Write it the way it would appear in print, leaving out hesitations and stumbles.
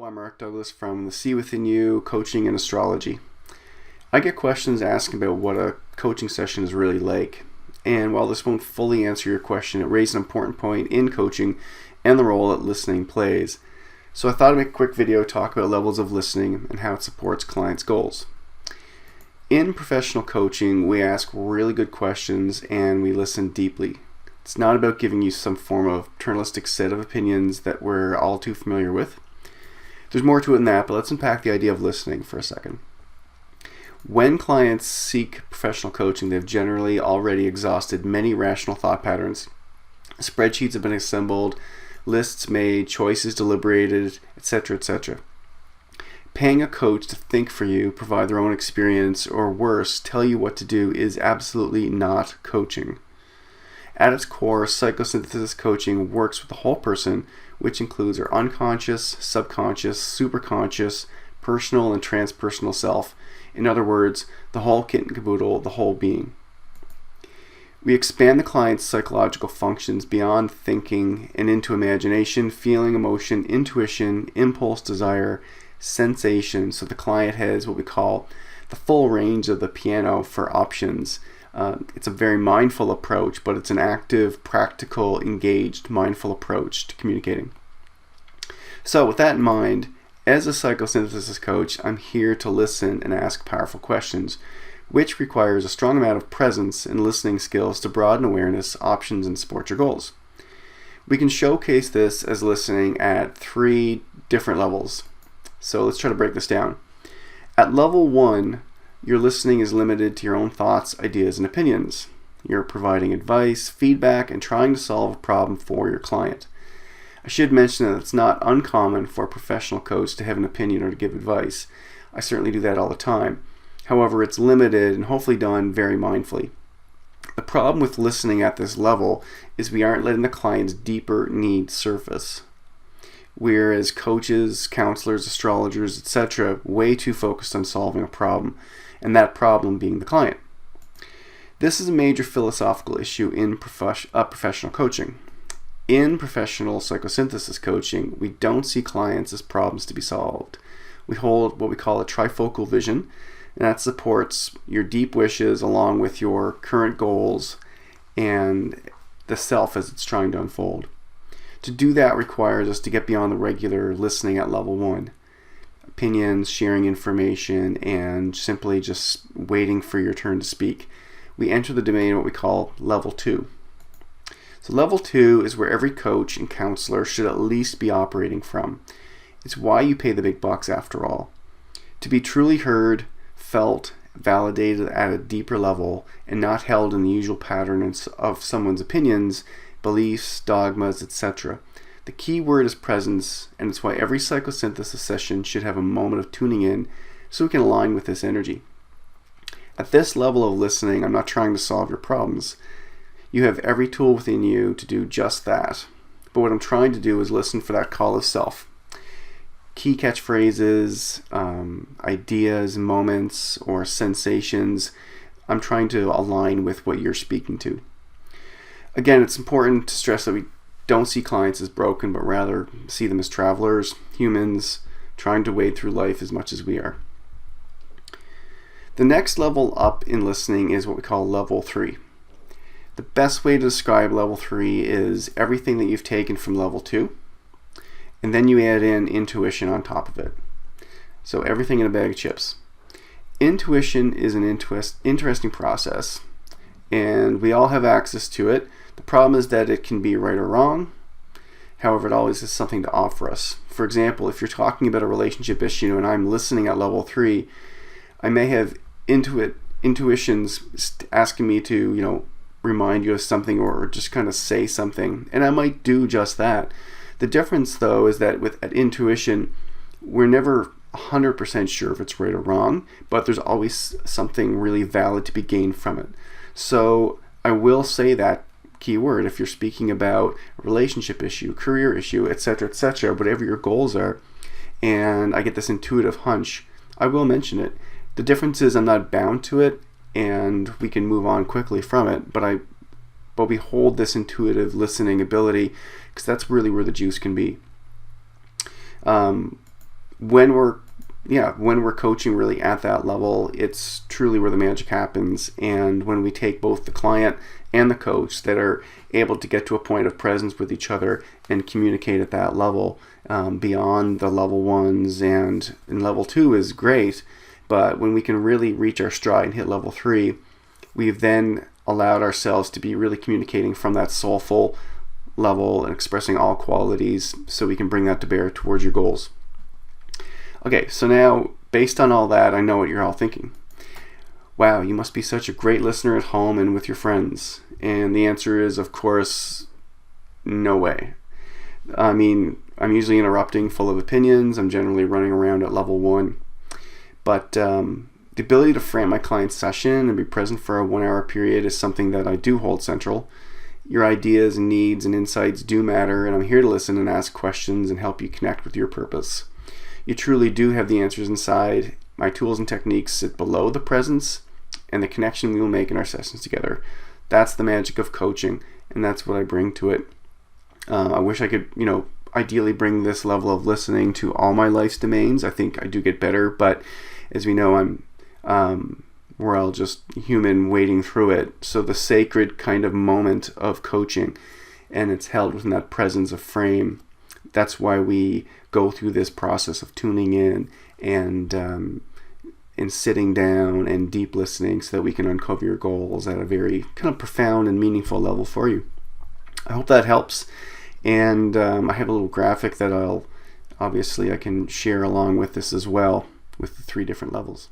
Hello, I'm Mark Douglas from the See Within You Coaching and Astrology. I get questions asking about what a coaching session is really like. And while this won't fully answer your question, it raises an important point in coaching and the role that listening plays. So I thought I'd make a quick video talk about levels of listening and how it supports clients' goals. In professional coaching, we ask really good questions and we listen deeply. It's not about giving you some form of paternalistic set of opinions that we're all too familiar with. There's more to it than that, but let's unpack the idea of listening for a second. When clients seek professional coaching, they've generally already exhausted many rational thought patterns. Spreadsheets have been assembled, lists made, choices deliberated, etc., etc. Paying a coach to think for you, provide their own experience, or worse, tell you what to do is absolutely not coaching. At its core, psychosynthesis coaching works with the whole person, which includes our unconscious, subconscious, superconscious, personal, and transpersonal self. In other words, the whole kit and caboodle, the whole being. We expand the client's psychological functions beyond thinking and into imagination, feeling, emotion, intuition, impulse, desire, sensation, so the client has what we call the full range of the piano for options. It's a very mindful approach, but it's an active, practical, engaged, mindful approach to communicating. So with that in mind, as a psychosynthesis coach, I'm here to listen and ask powerful questions, which requires a strong amount of presence and listening skills to broaden awareness, options, and support your goals. We can showcase this as listening at 3 different levels. So let's try to break this down. At level 1, your listening is limited to your own thoughts, ideas, and opinions. You're providing advice, feedback, and trying to solve a problem for your client. I should mention that it's not uncommon for a professional coach to have an opinion or to give advice. I certainly do that all the time. However, it's limited and hopefully done very mindfully. The problem with listening at this level is we aren't letting the client's deeper needs surface. We're, as coaches, counselors, astrologers, etc., way too focused on solving a problem, and that problem being the client. This is a major philosophical issue in professional coaching. In professional psychosynthesis coaching, we don't see clients as problems to be solved. We hold what we call a trifocal vision, and that supports your deep wishes along with your current goals and the self as it's trying to unfold. To do that requires us to get beyond the regular listening at level 1. Opinions, sharing information, and simply just waiting for your turn to speak. We enter the domain of what we call level 2. So level 2 is where every coach and counselor should at least be operating from. It's why you pay the big bucks after all. To be truly heard, felt, validated at a deeper level, and not held in the usual pattern of someone's opinions, beliefs, dogmas, etc. The key word is presence, and it's why every psychosynthesis session should have a moment of tuning in so we can align with this energy. At this level of listening, I'm not trying to solve your problems. You have every tool within you to do just that. But what I'm trying to do is listen for that call of self. Key catchphrases, ideas, moments, or sensations. I'm trying to align with what you're speaking to. Again, it's important to stress that we don't see clients as broken, but rather see them as travelers, humans, trying to wade through life as much as we are. The next level up in listening is what we call level 3. The best way to describe level 3 is everything that you've taken from level 2, and then you add in intuition on top of it. So everything in a bag of chips. Intuition is an interesting process, and we all have access to it. The problem is that it can be right or wrong. However, it always has something to offer us. For example, if you're talking about a relationship issue and I'm listening at level 3, I may have intuitions asking me to, remind you of something or just kind of say something, and I might do just that. The difference, though, is that with intuition, we're never 100% sure if it's right or wrong, but there's always something really valid to be gained from it. So I will say that keyword if you're speaking about a relationship issue, career issue, etc., whatever your goals are, and I get this intuitive hunch, I will mention it. The difference is I'm not bound to it, and we can move on quickly from it, but we hold this intuitive listening ability because that's really where the juice can be. when we're coaching really at that level, it's truly where the magic happens. And when we take both the client and the coach that are able to get to a point of presence with each other and communicate at that level, beyond the level ones, and level 2 is great, but when we can really reach our stride and hit level 3, we've then allowed ourselves to be really communicating from that soulful level and expressing all qualities, so we can bring that to bear towards your goals. Okay, so now, based on all that, I know what you're all thinking. Wow, you must be such a great listener at home and with your friends. And the answer is, of course, no way. I mean, I'm usually interrupting, full of opinions. I'm generally running around at level 1. But the ability to frame my client's session and be present for a 1-hour period is something that I do hold central. Your ideas, needs, and insights do matter, and I'm here to listen and ask questions and help you connect with your purpose. You truly do have the answers inside. My tools and techniques sit below the presence and the connection we will make in our sessions together. That's the magic of coaching, and that's what I bring to it. I wish I could, ideally bring this level of listening to all my life's domains. I think I do get better, but as we know, we're all just human wading through it. So the sacred kind of moment of coaching, and it's held within that presence of frame. That's why we go through this process of tuning in and sitting down and deep listening, so that we can uncover your goals at a very kind of profound and meaningful level for you. I hope that helps. And I have a little graphic that I can share along with this as well, with the 3 different levels.